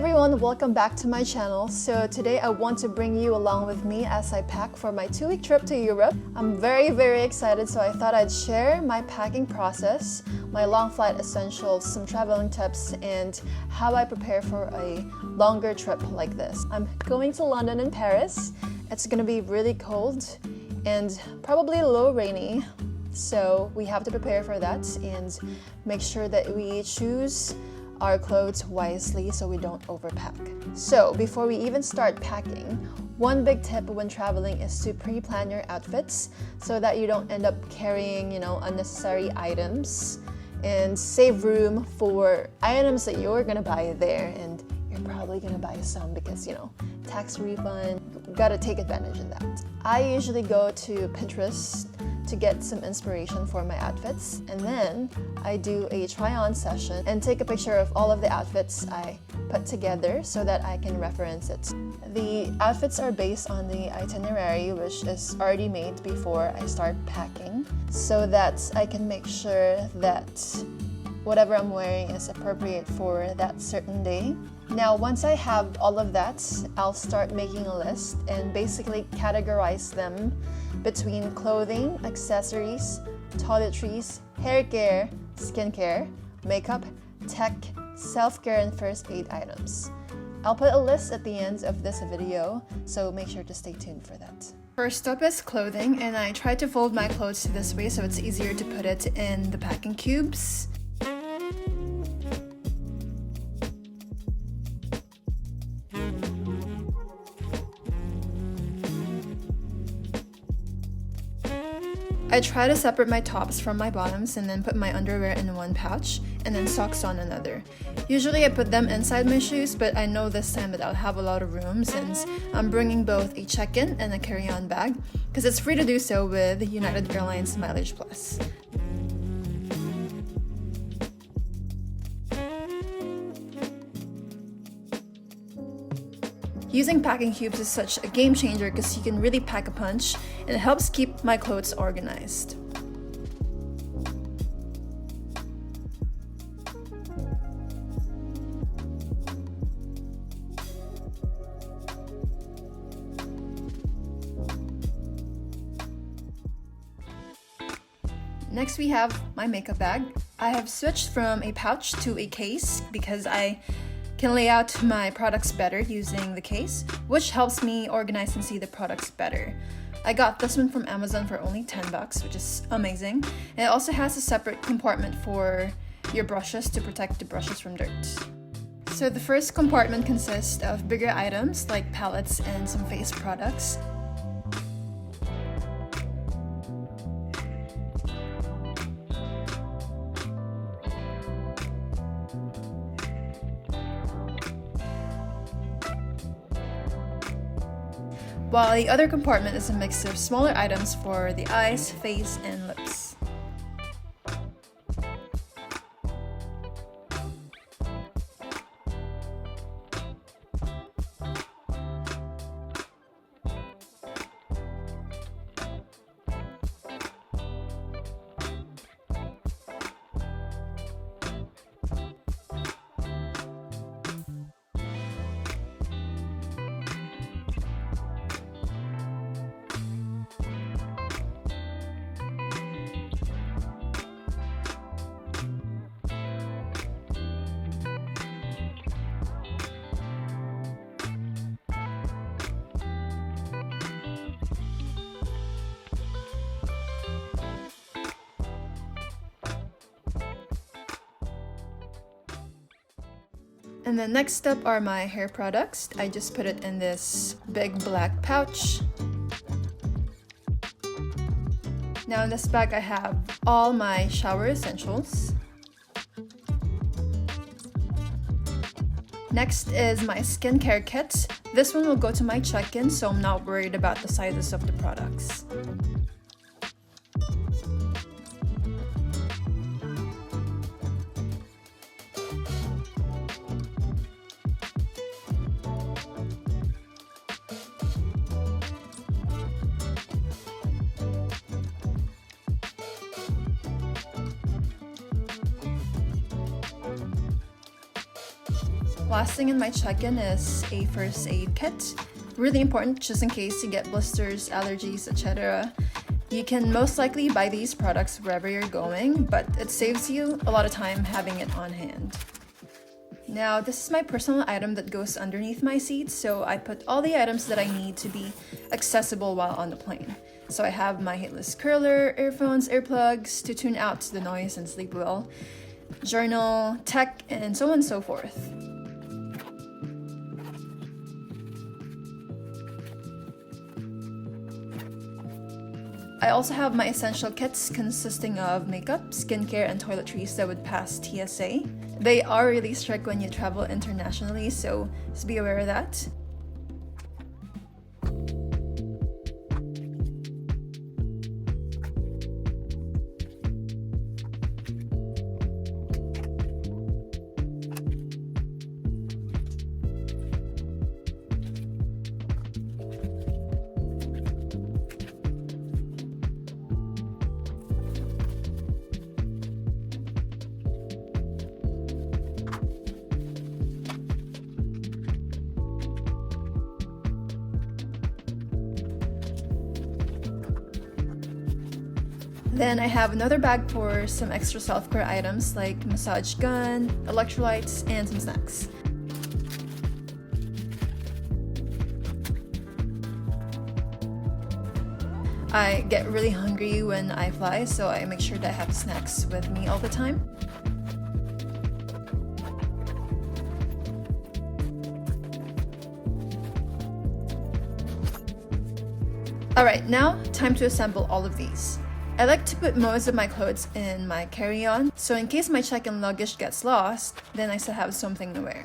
everyone, welcome back to my channel. So today I want to bring you along with me as I pack for my 2-week trip to Europe. I'm very excited, so I thought I'd share my packing process, my long flight essentials, some traveling tips, and how I prepare for a longer trip like this. I'm going to London and Paris. It's gonna be really cold and probably a little rainy, so we have to prepare for that and make sure that we choose our clothes wisely so we don't overpack. So before we even start packing, one big tip when traveling is to pre-plan your outfits so that you don't end up carrying, unnecessary items, and save room for items that you're gonna buy there, and you're probably gonna buy some because, tax refund, gotta take advantage of that. I usually go to Pinterest to get some inspiration for my outfits, and then I do a try-on session and take a picture of all of the outfits I put together so that I can reference it. The outfits are based on the itinerary, which is already made before I start packing, so that I can make sure that whatever I'm wearing is appropriate for that certain day. Now, once I have all of that, I'll start making a list and basically categorize them between clothing, accessories, toiletries, hair care, skincare, makeup, tech, self-care, and first aid items. I'll put a list at the end of this video, so make sure to stay tuned for that. First up is clothing, and I try to fold my clothes this way so it's easier to put it in the packing cubes. I try to separate my tops from my bottoms and then put my underwear in one pouch and then socks on another. Usually I put them inside my shoes, but I know this time that I'll have a lot of room since I'm bringing both a check-in and a carry-on bag, because it's free to do so with United Airlines Mileage Plus. Using packing cubes is such a game changer because you can really pack a punch, and it helps keep my clothes organized. Next we have my makeup bag. I have switched from a pouch to a case because I can lay out my products better using the case, which helps me organize and see the products better. I got this one from Amazon for only $10, which is amazing. And it also has a separate compartment for your brushes to protect the brushes from dirt. So the first compartment consists of bigger items like palettes and some face products. While the other compartment is a mix of smaller items for the eyes, face, and lips. And then next up are my hair products. I just put it in this big black pouch. Now in this bag I have all my shower essentials. Next is my skincare kit. This one will go to my check-in, so I'm not worried about the sizes of the products. Last thing in my check-in is a first aid kit. Really important just in case you get blisters, allergies, etc. You can most likely buy these products wherever you're going, but it saves you a lot of time having it on hand. Now, this is my personal item that goes underneath my seat, so I put all the items that I need to be accessible while on the plane. So I have my hitless curler, earphones, earplugs to tune out the noise and sleep well, journal, tech, and so on and so forth. I also have my essential kits consisting of makeup, skincare, and toiletries that would pass TSA. They are really strict when you travel internationally, so just be aware of that. Then I have another bag for some extra self-care items like massage gun, electrolytes, and some snacks. I get really hungry when I fly, so I make sure that I have snacks with me all the time. Alright, now time to assemble all of these. I like to put most of my clothes in my carry-on, so in case my check-in luggage gets lost, then I still have something to wear.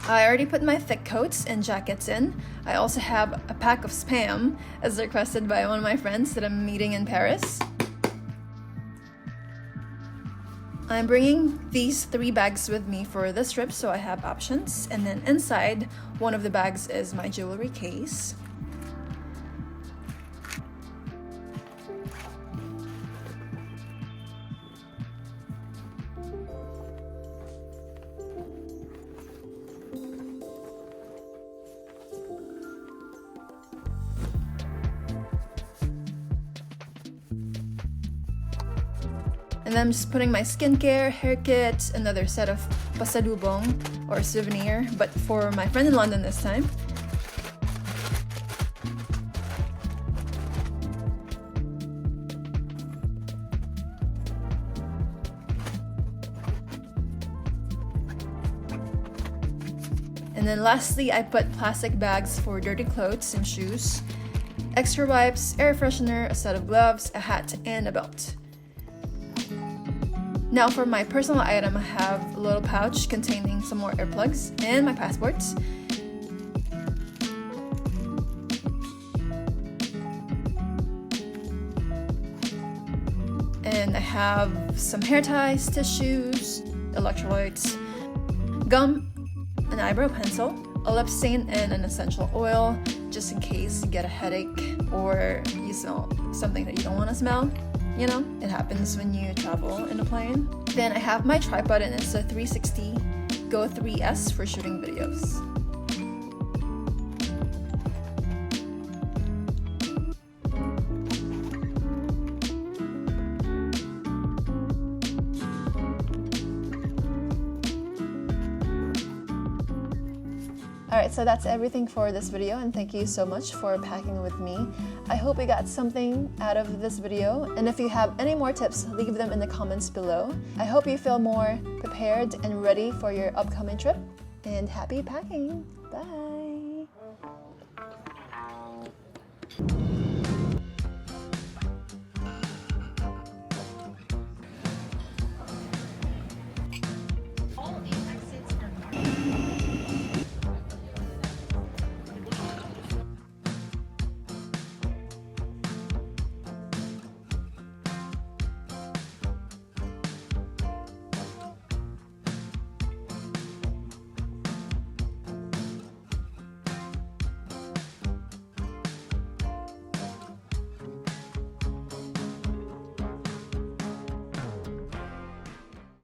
I already put my thick coats and jackets in. I also have a pack of Spam, as requested by one of my friends that I'm meeting in Paris. I'm bringing these 3 bags with me for this trip, so I have options. And then inside one of the bags is my jewelry case. And I'm just putting my skincare, hair kit, another set of pasalubong or souvenir, but for my friend in London this time. And then lastly, I put plastic bags for dirty clothes and shoes, extra wipes, air freshener, a set of gloves, a hat, and a belt. Now for my personal item, I have a little pouch containing some more earplugs and my passports. And I have some hair ties, tissues, electrolytes, gum, an eyebrow pencil, a lip stain, and an essential oil, just in case you get a headache or you smell something that you don't want to smell. You know, it happens when you travel in a plane. Then I have my tripod, and it's a 360 Go 3S for shooting videos. Alright, so that's everything for this video, and thank you so much for packing with me. I hope you got something out of this video, and if you have any more tips, leave them in the comments below. I hope you feel more prepared and ready for your upcoming trip, and happy packing! Bye!